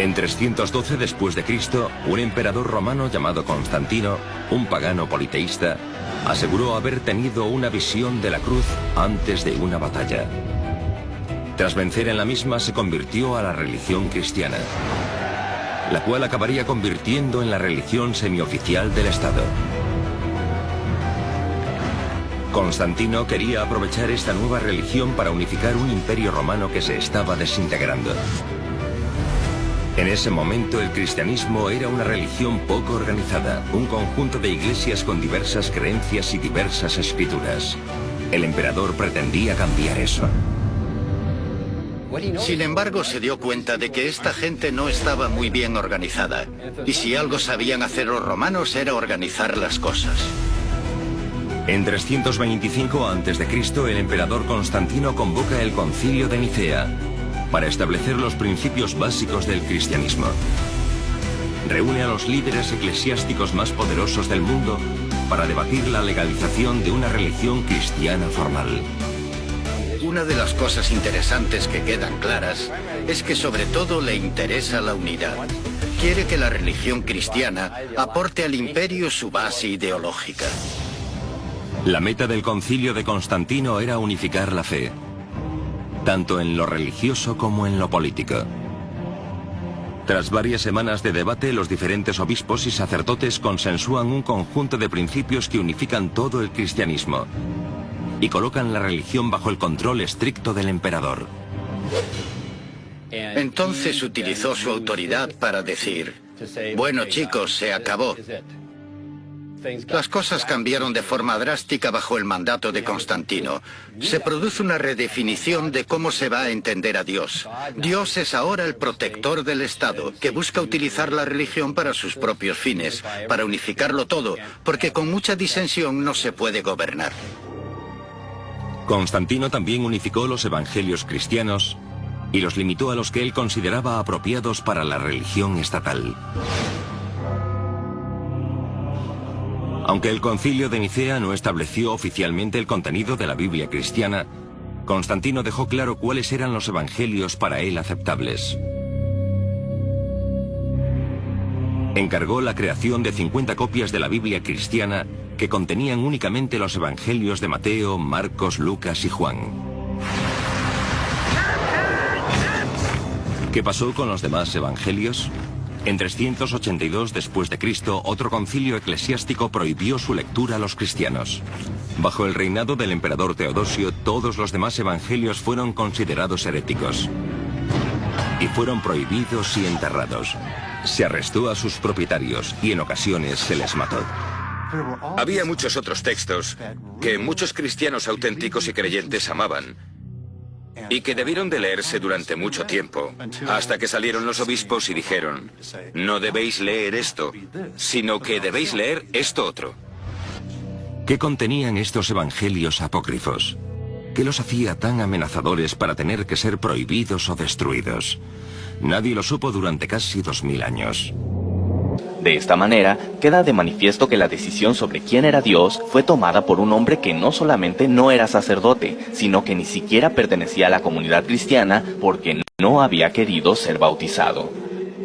En 312 después de Cristo, un emperador romano llamado Constantino, un pagano politeísta, aseguró haber tenido una visión de la cruz antes de una batalla. Tras vencer en la misma, se convirtió a la religión cristiana, la cual acabaría convirtiendo en la religión semioficial del Estado. Constantino quería aprovechar esta nueva religión para unificar un imperio romano que se estaba desintegrando. En ese momento el cristianismo era una religión poco organizada, un conjunto de iglesias con diversas creencias y diversas escrituras. El emperador pretendía cambiar eso. Sin embargo, se dio cuenta de que esta gente no estaba muy bien organizada. Y si algo sabían hacer los romanos era organizar las cosas. En 325 a.C., el emperador Constantino convoca el Concilio de Nicea para establecer los principios básicos del cristianismo. Reúne a los líderes eclesiásticos más poderosos del mundo para debatir la legalización de una religión cristiana formal. Una de las cosas interesantes que quedan claras es que sobre todo le interesa la unidad. Quiere que la religión cristiana aporte al imperio su base ideológica. La meta del Concilio de Constantino era unificar la fe, tanto en lo religioso como en lo político. Tras varias semanas de debate, los diferentes obispos y sacerdotes consensúan un conjunto de principios que unifican todo el cristianismo y colocan la religión bajo el control estricto del emperador. Entonces utilizó su autoridad para decir: bueno, chicos, se acabó. Las cosas cambiaron de forma drástica bajo el mandato de Constantino. Se produce una redefinición de cómo se va a entender a Dios. Dios es ahora el protector del Estado, que busca utilizar la religión para sus propios fines, para unificarlo todo, porque con mucha disensión no se puede gobernar. Constantino también unificó los evangelios cristianos y los limitó a los que él consideraba apropiados para la religión estatal. Aunque el Concilio de Nicea no estableció oficialmente el contenido de la Biblia cristiana, Constantino dejó claro cuáles eran los evangelios para él aceptables. Encargó la creación de 50 copias de la Biblia cristiana que contenían únicamente los evangelios de Mateo, Marcos, Lucas y Juan. ¿Qué pasó con los demás evangelios? En 382 después de Cristo, otro concilio eclesiástico prohibió su lectura a los cristianos. Bajo el reinado del emperador Teodosio, todos los demás evangelios fueron considerados heréticos y fueron prohibidos y enterrados. Se arrestó a sus propietarios y en ocasiones se les mató. Había muchos otros textos que muchos cristianos auténticos y creyentes amaban y que debieron de leerse durante mucho tiempo, hasta que salieron los obispos y dijeron: no debéis leer esto, sino que debéis leer esto otro. ¿Qué contenían estos evangelios apócrifos? ¿Qué los hacía tan amenazadores para tener que ser prohibidos o destruidos? Nadie lo supo durante casi 2000 años. De esta manera, queda de manifiesto que la decisión sobre quién era Dios fue tomada por un hombre que no solamente no era sacerdote, sino que ni siquiera pertenecía a la comunidad cristiana porque no había querido ser bautizado.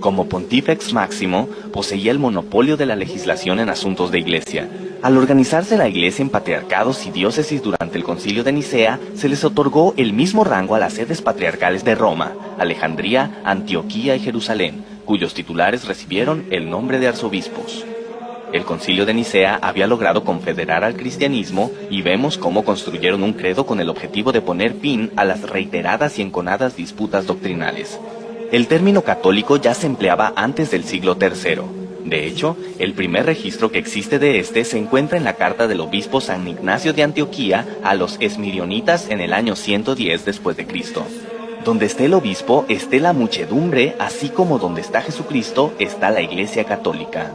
Como Pontífex Máximo, poseía el monopolio de la legislación en asuntos de iglesia. Al organizarse la iglesia en patriarcados y diócesis durante el Concilio de Nicea, se les otorgó el mismo rango a las sedes patriarcales de Roma, Alejandría, Antioquía y Jerusalén, cuyos titulares recibieron el nombre de arzobispos. El Concilio de Nicea había logrado confederar al cristianismo y vemos cómo construyeron un credo con el objetivo de poner fin a las reiteradas y enconadas disputas doctrinales. El término católico ya se empleaba antes del siglo III. De hecho, el primer registro que existe de este se encuentra en la carta del obispo San Ignacio de Antioquía a los esmirionitas en el año 110 después de Cristo. Donde esté el obispo, esté la muchedumbre, así como donde está Jesucristo, está la Iglesia Católica.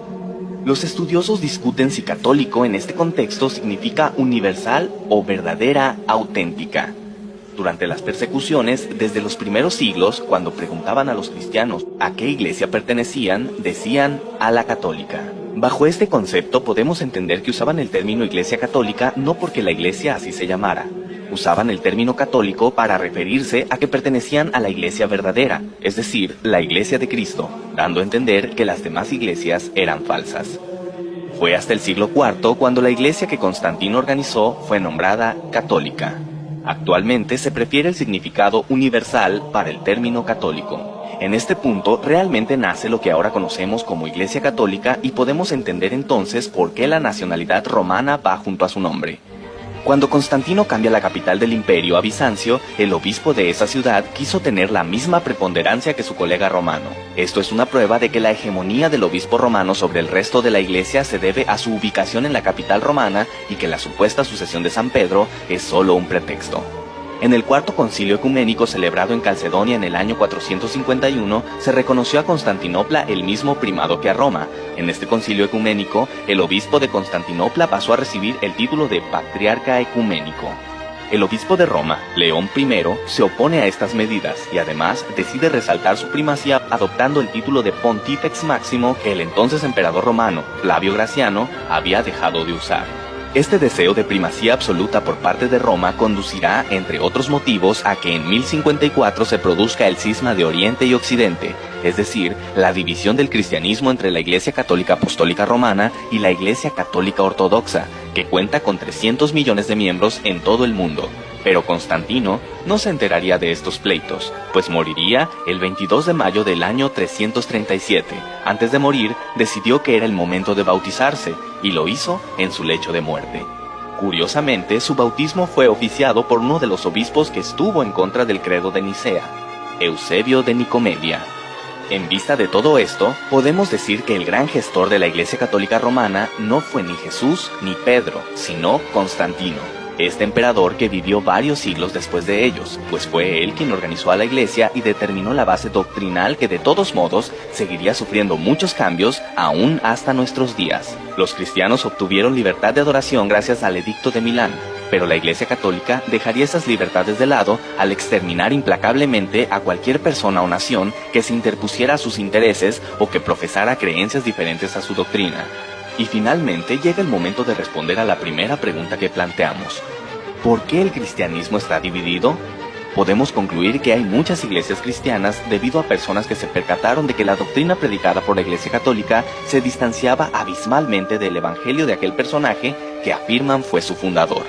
Los estudiosos discuten si católico en este contexto significa universal o verdadera, auténtica. Durante las persecuciones, desde los primeros siglos, cuando preguntaban a los cristianos a qué iglesia pertenecían, decían a la católica. Bajo este concepto podemos entender que usaban el término Iglesia Católica no porque la iglesia así se llamara. Usaban el término católico para referirse a que pertenecían a la iglesia verdadera, es decir, la iglesia de Cristo, dando a entender que las demás iglesias eran falsas. Fue hasta el siglo IV cuando la iglesia que Constantino organizó fue nombrada católica. Actualmente se prefiere el significado universal para el término católico. En este punto realmente nace lo que ahora conocemos como Iglesia Católica y podemos entender entonces por qué la nacionalidad romana va junto a su nombre. Cuando Constantino cambia la capital del imperio a Bizancio, el obispo de esa ciudad quiso tener la misma preponderancia que su colega romano. Esto es una prueba de que la hegemonía del obispo romano sobre el resto de la iglesia se debe a su ubicación en la capital romana y que la supuesta sucesión de San Pedro es solo un pretexto. En el Cuarto Concilio Ecuménico celebrado en Calcedonia en el año 451, se reconoció a Constantinopla el mismo primado que a Roma. En este concilio ecuménico, el obispo de Constantinopla pasó a recibir el título de Patriarca Ecuménico. El obispo de Roma, León I, se opone a estas medidas y además decide resaltar su primacía adoptando el título de Pontifex Máximo que el entonces emperador romano, Flavio Graciano, había dejado de usar. Este deseo de primacía absoluta por parte de Roma conducirá, entre otros motivos, a que en 1054 se produzca el cisma de Oriente y Occidente, es decir, la división del cristianismo entre la Iglesia Católica Apostólica Romana y la Iglesia Católica Ortodoxa, que cuenta con 300 millones de miembros en todo el mundo. Pero Constantino no se enteraría de estos pleitos, pues moriría el 22 de mayo del año 337. Antes de morir, decidió que era el momento de bautizarse, y lo hizo en su lecho de muerte. Curiosamente, su bautismo fue oficiado por uno de los obispos que estuvo en contra del credo de Nicea, Eusebio de Nicomedia. En vista de todo esto, podemos decir que el gran gestor de la Iglesia Católica Romana no fue ni Jesús ni Pedro, sino Constantino. Este emperador que vivió varios siglos después de ellos, pues fue él quien organizó a la iglesia y determinó la base doctrinal que de todos modos seguiría sufriendo muchos cambios aún hasta nuestros días. Los cristianos obtuvieron libertad de adoración gracias al Edicto de Milán, pero la Iglesia Católica dejaría esas libertades de lado al exterminar implacablemente a cualquier persona o nación que se interpusiera a sus intereses o que profesara creencias diferentes a su doctrina. Y finalmente llega el momento de responder a la primera pregunta que planteamos. ¿Por qué el cristianismo está dividido? Podemos concluir que hay muchas iglesias cristianas debido a personas que se percataron de que la doctrina predicada por la Iglesia Católica se distanciaba abismalmente del evangelio de aquel personaje que afirman fue su fundador.